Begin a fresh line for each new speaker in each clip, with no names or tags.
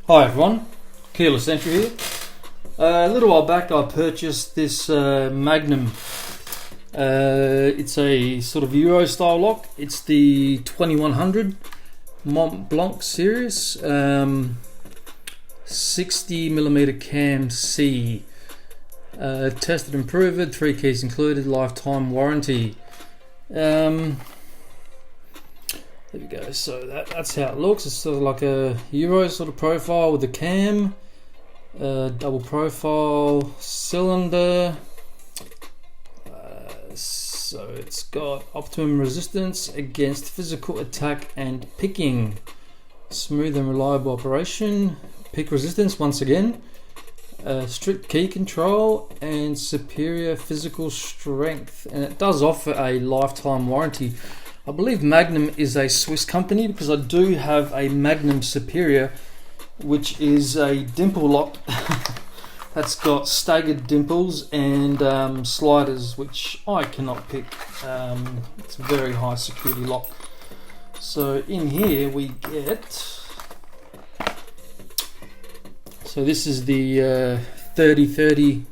Hi everyone, Keyless Entry here. A little while back I purchased this MAGNUM. It's a sort of Euro style lock. It's the 2100 MONT BLONC series, 60mm cam C. Tested and proven, 3 keys included, lifetime warranty. There we go. So that's how it looks. It's sort of like a Euro sort of profile with the cam, double profile cylinder. So it's got optimum resistance against physical attack and picking, smooth and reliable operation, pick resistance once again, strict key control, and superior physical strength. And it does offer a lifetime warranty. I believe MAGNUM is a Swiss company because I do have a MAGNUM Superior, which is a dimple lock that's got staggered dimples and sliders, which I cannot pick. It's a very high security lock. So in here we get, so this is the 3030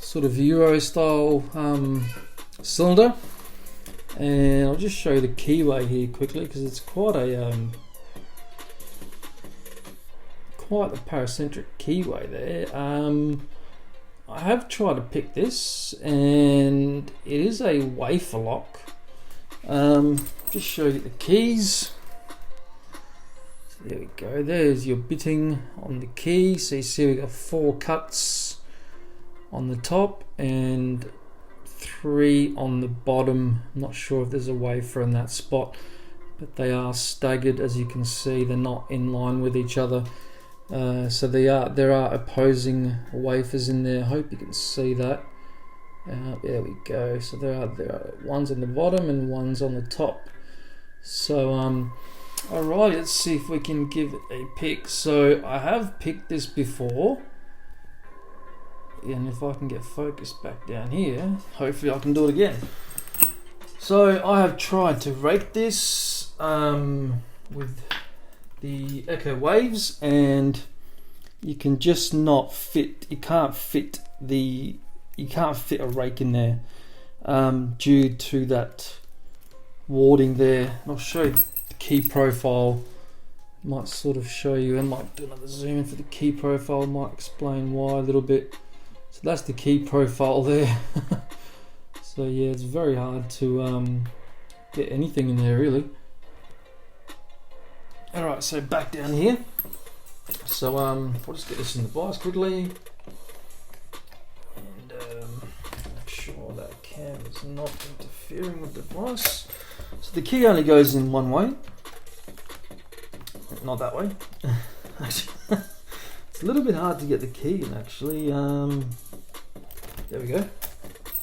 sort of Euro style cylinder. And I'll just show you the keyway here quickly because it's quite a paracentric keyway there. I have tried to pick this, and it is a wafer lock. Just show you the keys. So there we go. There's your bitting on the key. So you see we got 4 cuts on the top and 3 on the bottom. I'm not sure if there's a wafer in that spot, but they are staggered. As you can see, they're not in line with each other. So there are opposing wafers in there. I hope you can see that. There we go. So there are ones on the bottom and ones on the top. So alright, let's see if we can give it a pick. So I have picked this before, and if I can get focused back down here, hopefully I can do it again. So I have tried to rake this with the Echo Waves, and you can just not fit. You can't fit a rake in there due to that warding there. And I'll show you the key profile. Might sort of show you, and might do another zoom in for the key profile. Might explain why a little bit. So that's the key profile there. So yeah, it's very hard to get anything in there really. Alright, so back down here. So I'll just get this in the vise quickly. And make sure that cam is not interfering with the vise. So the key only goes in one way. Not that way. It's a little bit hard to get the key in actually. There we go.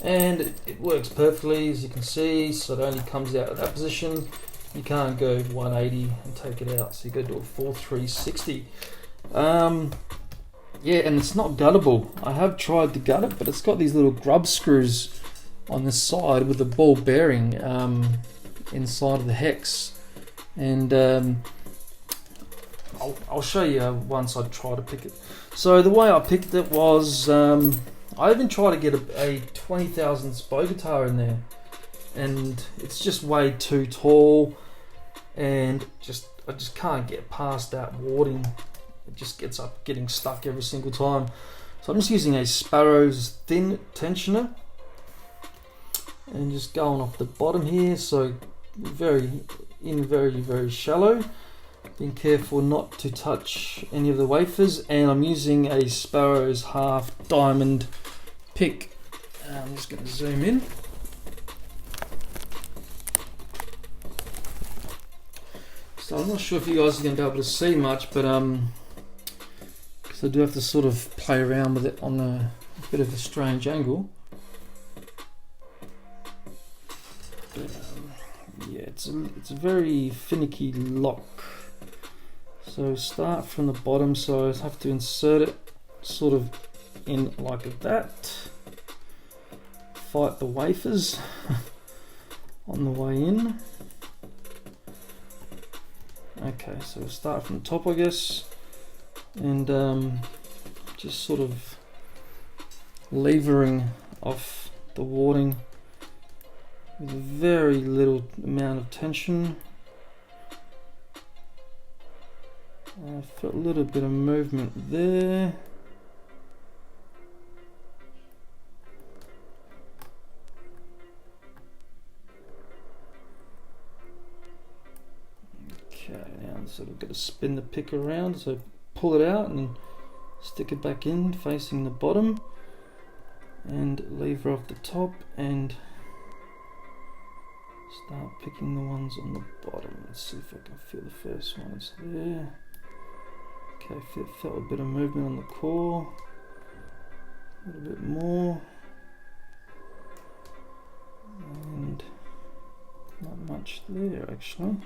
And it works perfectly, as you can see. So it only comes out at that position. You can't go 180 and take it out, so you go to a full 360. Yeah, and it's not guttable. I have tried to gut it, but it's got these little grub screws on the side with the ball bearing inside of the hex. And I'll show you once I try to pick it. So the way I picked it was, I even tried to get a 20,000 bow guitar in there, and it's just way too tall, and I just can't get past that warding. It just gets up getting stuck every single time. So I'm just using a Sparrow's thin tensioner and just going off the bottom here, so very shallow. Being careful not to touch any of the wafers, and I'm using a Sparrow's half diamond pick. I'm just going to zoom in. So I'm not sure if you guys are going to be able to see much, but because I do have to sort of play around with it on a bit of a strange angle. But, yeah, it's a very finicky lock. So start from the bottom, so I have to insert it sort of in like that. Fight the wafers on the way in. Okay, so we'll start from the top, I guess. and just sort of levering off the warding with a very little amount of tension. I felt a little bit of movement there. Okay, now I'm sort of got to spin the pick around, so pull it out and stick it back in facing the bottom and lever off the top and start picking the ones on the bottom. Let's see if I can feel the first one. It's there. Okay, felt a bit of movement on the core. A little bit more. And not much there actually.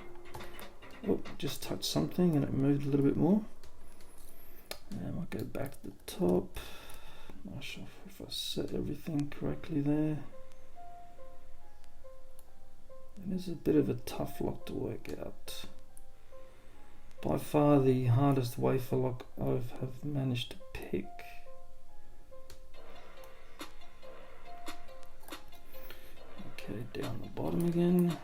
Oh, just touched something and it moved a little bit more. And I might go back to the top. Not sure if I set everything correctly there. It is a bit of a tough lock to work out. By far the hardest wafer lock I have managed to pick. Okay, down the bottom again.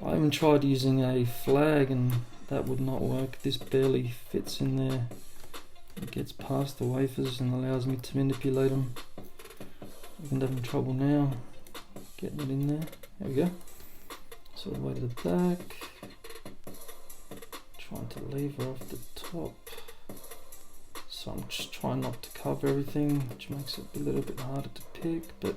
I even tried using a flag and that would not work. This barely fits in there. It gets past the wafers and allows me to manipulate them. I'm having trouble now getting it in there. There we go. So the way to the back. Trying to lever off the top. So I'm just trying not to cover everything, which makes it a little bit harder to pick, but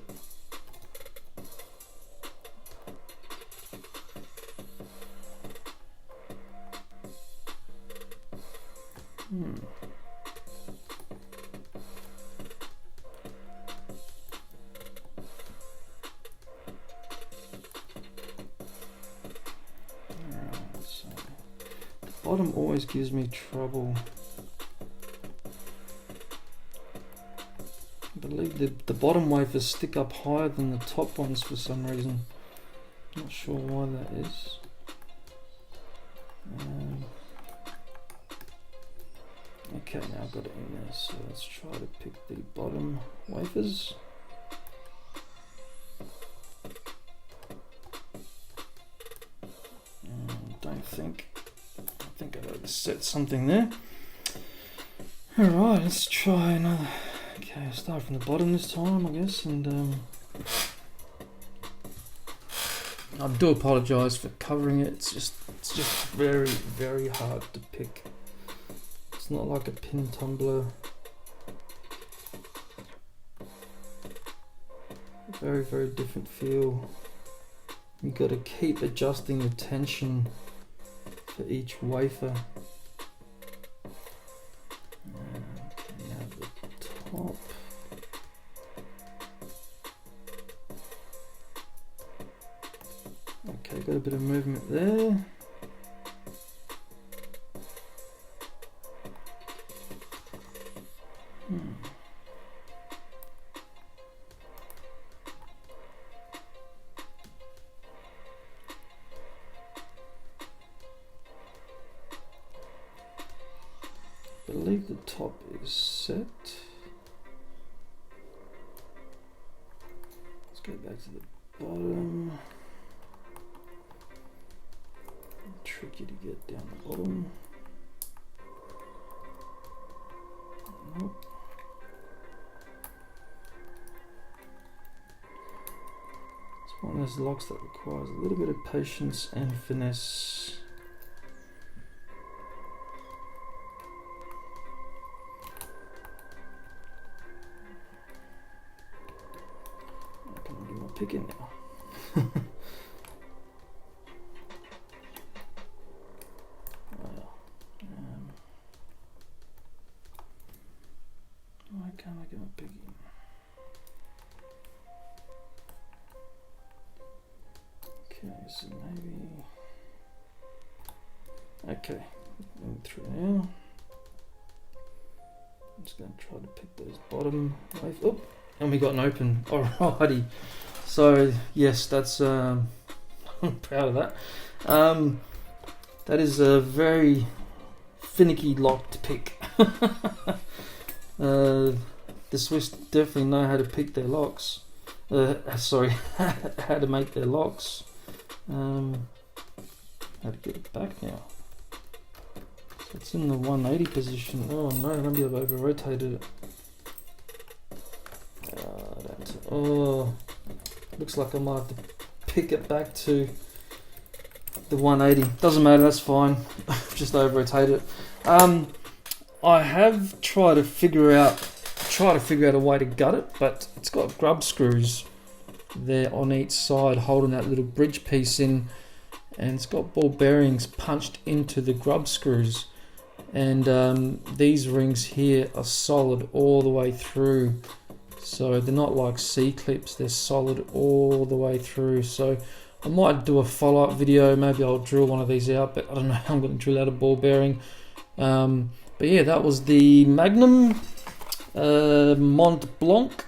bottom always gives me trouble. I believe the bottom wafers stick up higher than the top ones for some reason. Not sure why that is. Okay, now I've got it in there, so let's try to pick the bottom wafers. I think I've overset something there. Alright, let's try another. Okay, I'll start from the bottom this time, I guess, and I do apologise for covering it. It's just very, very hard to pick. It's not like a pin tumbler. Very, very different feel. You've got to keep adjusting the tension for each wafer. Okay, now the top. Okay, got a bit of movement there. I believe the top is set. Let's go back to the bottom. Tricky to get down the bottom. Nope. It's one of those locks that requires a little bit of patience and finesse. Picking now. Why can't I get my picking? Okay, so maybe. Okay, going through now. I'm just going to try to pick those bottom wave. Oh, and we got an open. Alrighty. So yes, that's I'm proud of that. That is a very finicky lock to pick. The Swiss definitely know how to pick their locks. Sorry, how to make their locks. How to get it back now. So it's in the 180 position. Oh no, I don't be able to over rotate it. Oh, looks like I might have to pick it back to the 180. Doesn't matter, that's fine. Just over rotate it. I have tried to figure out a way to gut it, but it's got grub screws there on each side holding that little bridge piece in, and it's got ball bearings punched into the grub screws, and these rings here are solid all the way through, so they're not like C-clips, they're solid all the way through. So I might do a follow-up video, maybe I'll drill one of these out, but I don't know how I'm going to drill out a ball bearing. But yeah, that was the MAGNUM MONT BLONC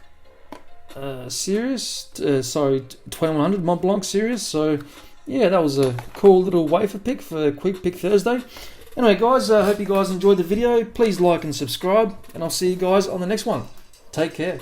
series, sorry, 2100 MONT BLONC series. So yeah, that was a cool little wafer pick for Quick Pick Thursday. Anyway guys, I hope you guys enjoyed the video. Please like and subscribe, and I'll see you guys on the next one. Take care.